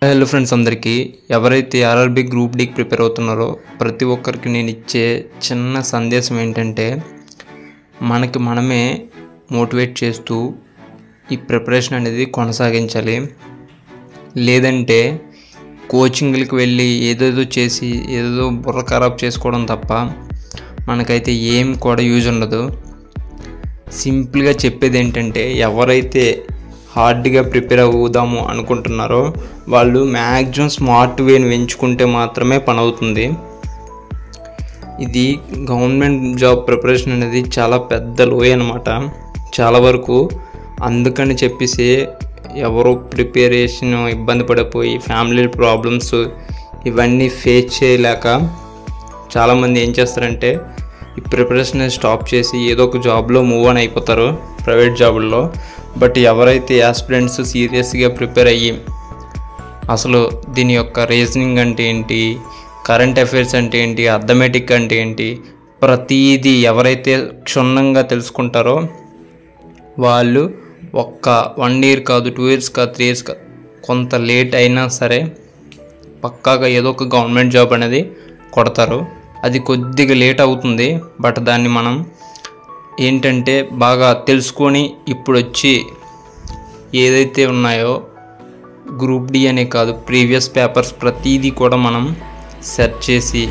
Hello friends, అందరికీ ఎవరైతే RRB group డీకి prepare అవుతున్నారో ప్రతి ఒక్కరికి నేను ఇచ్చే చిన్న సందేశం ఏంటంటే, మనకి మనమే మోటివేట్ చేస్తూ ఈ ప్రిపరేషన్ అనేది కొనసాగించాలి. లేదంటే కోచింగ్లకు వెళ్ళి ఏదేదో చేసి ఏదేదో బుర్ర ఖరాబ్ చేసుకోవడం తప్ప మనకైతే ఏం కూడా యూజ్ ఉండదు. సింపుల్గా చెప్పేది ఏంటంటే, ఎవరైతే హార్డ్గా ప్రిపేర్ అవుదాము అనుకుంటున్నారో వాళ్ళు మ్యాక్సిమం స్మార్ట్ వేని ఎంచుకుంటే మాత్రమే పని అవుతుంది. ఇది గవర్నమెంట్ జాబ్ ప్రిపరేషన్ అనేది చాలా పెద్ద లోయ అనమాట. చాలా వరకు అందుకని చెప్పేసి ఎవరో ప్రిపరేషన్ ఇబ్బంది పడిపోయి ఫ్యామిలీ ప్రాబ్లమ్స్ ఇవన్నీ ఫేస్ చేయలేక చాలామంది ఏం చేస్తారంటే ఈ ప్రిపరేషన్ స్టాప్ చేసి ఏదో ఒక జాబ్లో మూవ్ ఆన్ అయిపోతారు, ప్రైవేట్ జాబుల్లో. బట్ ఎవరైతే యాస్పిరెంట్స్ సీరియస్గా ప్రిపేర్ అయ్యి అసలు దీని యొక్క రీజనింగ్ అంటే ఏంటి, కరెంట్ అఫైర్స్ అంటే ఏంటి, అర్థమెటిక్ అంటే ఏంటి, ప్రతిదీ ఎవరైతే క్షుణ్ణంగా తెలుసుకుంటారో వాళ్ళు ఒక్క 1 year కాదు, 2 years కాదు, 3 years కాదు, కొంత లేట్ అయినా సరే పక్కాగా ఏదో ఒక గవర్నమెంట్ జాబ్ అనేది కొడతారు. అది కొద్దిగా లేట్ అవుతుంది, బట్ దాన్ని మనం ఏంటంటే బాగా తెలుసుకొని ఇప్పుడు వచ్చి ఏదైతే ఉన్నాయో గ్రూప్ డి అనే కాదు, ప్రీవియస్ పేపర్స్ ప్రతిదీ కూడా మనం సెర్చ్ చేసి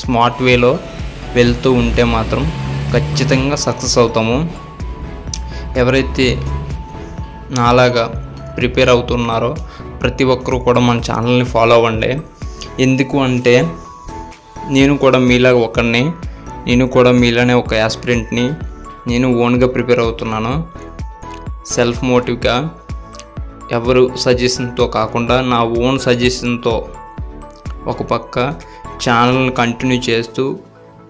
స్మార్ట్ వేలో వెళ్తూ ఉంటే మాత్రం ఖచ్చితంగా సక్సెస్ అవుతాము. ఎవరైతే నాలాగా ప్రిపేర్ అవుతున్నారో ప్రతి ఒక్కరూ కూడా మన ఛానల్ని ఫాలో అవ్వండి. ఎందుకు అంటే నేను కూడా మీలాగా ఒకరిని, నేను కూడా మీలానే ఒక యాస్పిరెంట్ని. నేను ఓన్గా ప్రిపేర్ అవుతున్నాను, సెల్ఫ్ మోటివ్గా, ఎవరు సజెషన్తో కాకుండా నా ఓన్ సజెషన్తో ఒక పక్క ఛానల్ని కంటిన్యూ చేస్తూ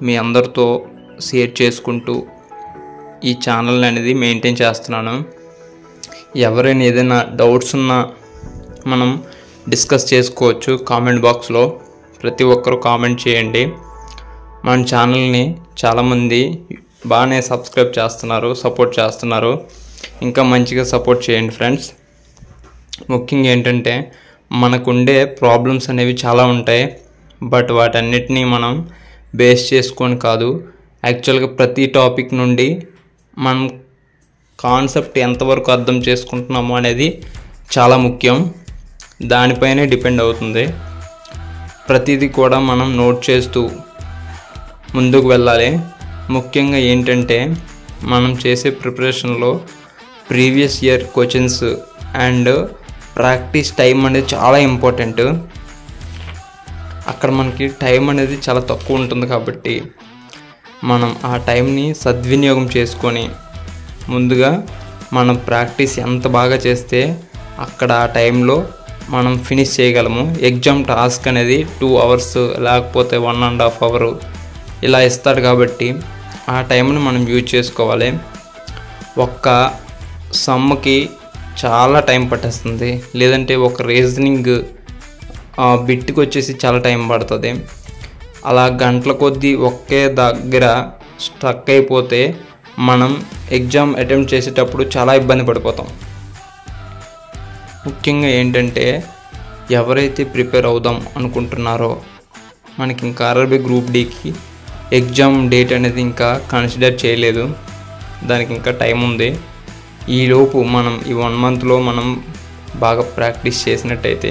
మీ అందరితో షేర్ చేసుకుంటూ ఈ ఛానల్ అనేది మెయింటైన్ చేస్తున్నాను. ఎవరైనా ఏదైనా డౌట్స్ ఉన్నా మనం డిస్కస్ చేసుకోవచ్చు కామెంట్ బాక్స్లో. ప్రతి ఒక్కరూ కామెంట్ చేయండి. మన ఛానల్ని చాలామంది బాగానే సబ్స్క్రైబ్ చేస్తున్నారు, సపోర్ట్ చేస్తున్నారు. ఇంకా మంచిగా సపోర్ట్ చేయండి ఫ్రెండ్స్. ముఖ్యంగా ఏంటంటే మనకుండే ప్రాబ్లమ్స్ అనేవి చాలా ఉంటాయి, బట్ వాటన్నిటినీ మనం బేస్ చేసుకొని కాదు, యాక్చువల్గా ప్రతి టాపిక్ నుండి మనం కాన్సెప్ట్ ఎంతవరకు అర్థం చేసుకుంటున్నాము అనేది చాలా ముఖ్యం. దానిపైనే డిపెండ్ అవుతుంది. ప్రతిదీ కూడా మనం నోట్ చేస్తూ ముందుకు వెళ్ళాలి. ముఖ్యంగా ఏంటంటే మనం చేసే ప్రిపరేషన్లో previous year questions and practice time అనేది చాలా ఇంపార్టెంట్. అక్కడ మనకి టైం అనేది చాలా తక్కువ ఉంటుంది కాబట్టి మనం ఆ టైంని సద్వినియోగం చేసుకొని ముందుగా మనం ప్రాక్టీస్ ఎంత బాగా చేస్తే అక్కడ ఆ టైంలో మనం ఫినిష్ చేయగలము. ఎగ్జామ్ టాస్క్ అనేది 2 hours లేకపోతే 1.5 hour ఇలా ఇస్తాడు కాబట్టి ఆ టైంని మనం యూజ్ చేసుకోవాలి. ఒక్క సమ్కి చాలా టైం పట్టేస్తుంది, లేదంటే ఒక రీజనింగ్ బిట్కి వచ్చేసి చాలా టైం పడుతుంది. అలా గంటల కొద్దీ ఒకే దగ్గర స్ట్రక్ అయిపోతే మనం ఎగ్జామ్ అటెంప్ట్ చేసేటప్పుడు చాలా ఇబ్బంది పడిపోతాం. ముఖ్యంగా ఏంటంటే ఎవరైతే ప్రిపేర్ అవుదాం అనుకుంటున్నారో మనకి ఇంకా ఆర్ఆర్బీ గ్రూప్ డీకి ఎగ్జామ్ డేట్ అనేది ఇంకా కన్సిడర్ చేయలేదు, దానికి ఇంకా టైం ఉంది. ఈలోపు మనం ఈ 1 monthలో మనం బాగా ప్రాక్టీస్ చేసినట్టయితే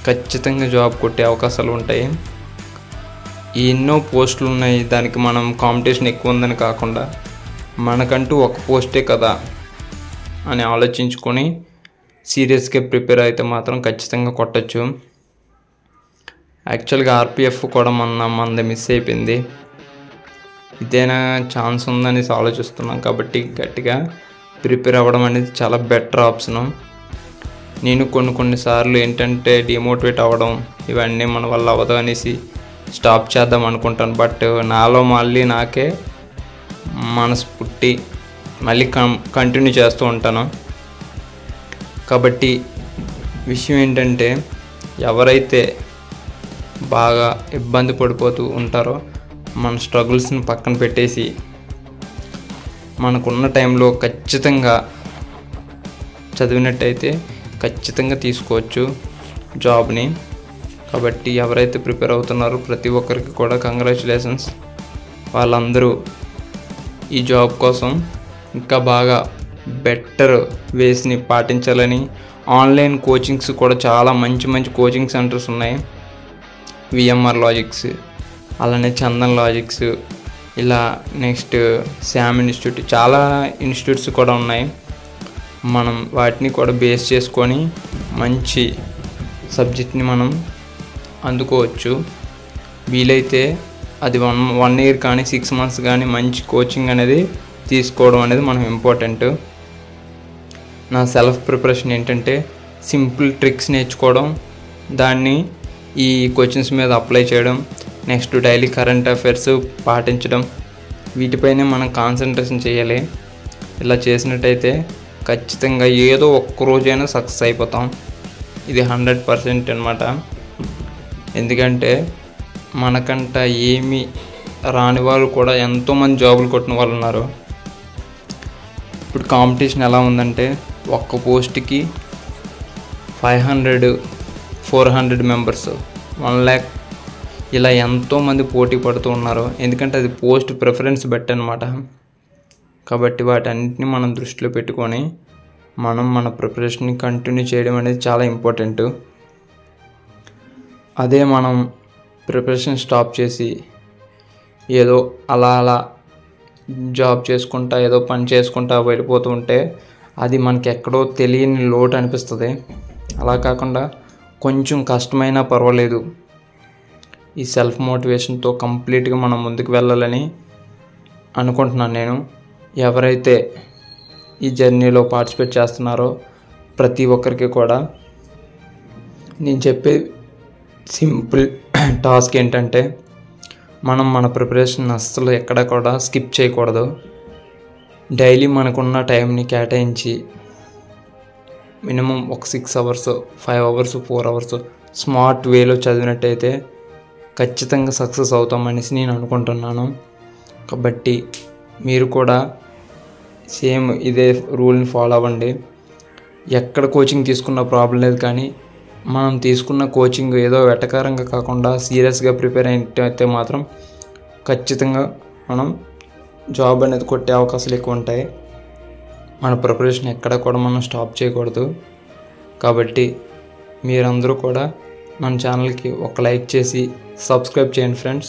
ఖచ్చితంగా జాబ్ కొట్టే అవకాశాలు ఉంటాయి. ఎన్నో పోస్టులు ఉన్నాయి, దానికి మనం కాంపిటీషన్ ఎక్కువ ఉందని కాకుండా మనకంటూ ఒక పోస్టే కదా అని ఆలోచించుకొని సీరియస్గా ప్రిపేర్ అయితే మాత్రం ఖచ్చితంగా కొట్టచ్చు. యాక్చువల్గా ఆర్పిఎఫ్ కూడా మనది మిస్ అయిపోయింది. ఇదేనా ఛాన్స్ ఉందని ఆలోచిస్తున్నాం కాబట్టి గట్టిగా ప్రిపేర్ అవ్వడం అనేది చాలా బెటర్ ఆప్షను. నేను కొన్నిసార్లు ఏంటంటే డిమోటివేట్ అవ్వడం ఇవన్నీ మన వల్ల అవ్వదు అనేసి స్టాప్ చేద్దాం అనుకుంటాను. బట్ నాలో మళ్ళీ నాకే మనసు పుట్టి మళ్ళీ కంటిన్యూ చేస్తూ ఉంటాను. కాబట్టి విషయం ఏంటంటే ఎవరైతే బాగా ఇబ్బంది పడిపోతూ ఉంటారో మన స్ట్రగుల్స్ని పక్కన పెట్టేసి మనకున్న టైంలో ఖచ్చితంగా చదివినట్టయితే ఖచ్చితంగా తీసుకోవచ్చు. జాబ్ని. కాబట్టి ఎవరైతే ప్రిపేర్ అవుతున్నారో ప్రతి ఒక్కరికి కూడా కంగ్రాచులేషన్స్. వాళ్ళందరూ ఈ జాబ్ కోసం ఇంకా బాగా బెటర్ వేస్ని పాటించాలని, ఆన్లైన్ కోచింగ్స్ కూడా చాలా మంచి మంచి కోచింగ్ సెంటర్స్ ఉన్నాయి. విఎంఆర్ లాజిక్స్, అలానే చందన్ లాజిక్స్, ఇలా నెక్స్ట్ శామ్ ఇన్స్టిట్యూట్, చాలా ఇన్స్టిట్యూట్స్ కూడా ఉన్నాయి. మనం వాటిని కూడా బేస్ చేసుకొని మంచి సబ్జెక్ట్ని మనం అందుకోవచ్చు. వీలైతే అది 1 year కానీ 6 months కానీ మంచి కోచింగ్ అనేది తీసుకోవడం అనేది మనం ఇంపార్టెంట్. నా సెల్ఫ్ ప్రిపరేషన్ ఏంటంటే సింపుల్ ట్రిక్స్ నేర్చుకోవడం, దాన్ని ఈ క్వశ్చన్స్ మీద అప్లై చేయడం, నెక్స్ట్ డైలీ కరెంట్ అఫైర్స్ పాటించడం, వీటిపైనే మనం కాన్సన్ట్రేషన్ చేయాలి. ఇలా చేసినట్టయితే ఖచ్చితంగా ఏదో ఒక్కరోజైనా సక్సెస్ అయిపోతాం. ఇది 100% అన్నమాట. ఎందుకంటే మనకంట ఏమీ రాని వాళ్ళు కూడా ఎంతోమంది జాబులు కొట్టిన వాళ్ళు ఉన్నారు. ఇప్పుడు కాంపిటీషన్ ఎలా ఉందంటే ఒక్క పోస్ట్కి 500, 400 మెంబర్స్, 1 lakh ఇలా ఎంతోమంది పోటీ పడుతూ ఉన్నారు. ఎందుకంటే అది పోస్ట్ ప్రిఫరెన్స్ బట్టి అనమాట. కాబట్టి వాటన్నిటిని మనం దృష్టిలో పెట్టుకొని మనం మన ప్రిపరేషన్ని కంటిన్యూ చేయడం అనేది చాలా ఇంపార్టెంట్. అదే మనం ప్రిపరేషన్ స్టాప్ చేసి ఏదో అలా జాబ్ చేసుకుంటా, ఏదో పని చేసుకుంటా వెళ్ళిపోతూ ఉంటే అది మనకి ఎక్కడో తెలియని లోటు అనిపిస్తుంది. అలా కాకుండా కొంచెం కష్టమైనా పర్వాలేదు, ఈ సెల్ఫ్ మోటివేషన్తో కంప్లీట్గా మనం ముందుకు వెళ్ళాలని అనుకుంటున్నాను నేను. ఎవరైతే ఈ జర్నీలో పార్టిసిపేట్ చేస్తున్నారో ప్రతి ఒక్కరికి కూడా నేను చెప్పే సింపుల్ టాస్క్ ఏంటంటే మనం మన ప్రిపరేషన్ అస్సలు ఎక్కడ కూడా స్కిప్ చేయకూడదు. డైలీ మనకున్న టైంని కేటాయించి మినిమం ఒక 6 hours, 5 hours, 4 hours స్మార్ట్ వేలో చదివినట్టయితే ఖచ్చితంగా సక్సెస్ అవుతామనేసి నేను అనుకుంటున్నాను. కాబట్టి మీరు కూడా సేమ్ ఇదే రూల్ని ఫాలో అవ్వండి. ఎక్కడ కోచింగ్ తీసుకున్న ప్రాబ్లం లేదు, కానీ మనం తీసుకున్న కోచింగ్ ఏదో వెటకారంగా కాకుండా సీరియస్గా ప్రిపేర్ అయితే మాత్రం ఖచ్చితంగా మనం జాబ్ అనేది కొట్టే అవకాశాలు ఎక్కువ ఉంటాయి. మన ప్రిపరేషన్ ఎక్కడ కూడా మనం స్టాప్ చేయకూడదు. కాబట్టి మీరందరూ కూడా మన ఛానల్కి ఒక లైక్ చేసి సబ్స్క్రైబ్ చేయండి ఫ్రెండ్స్.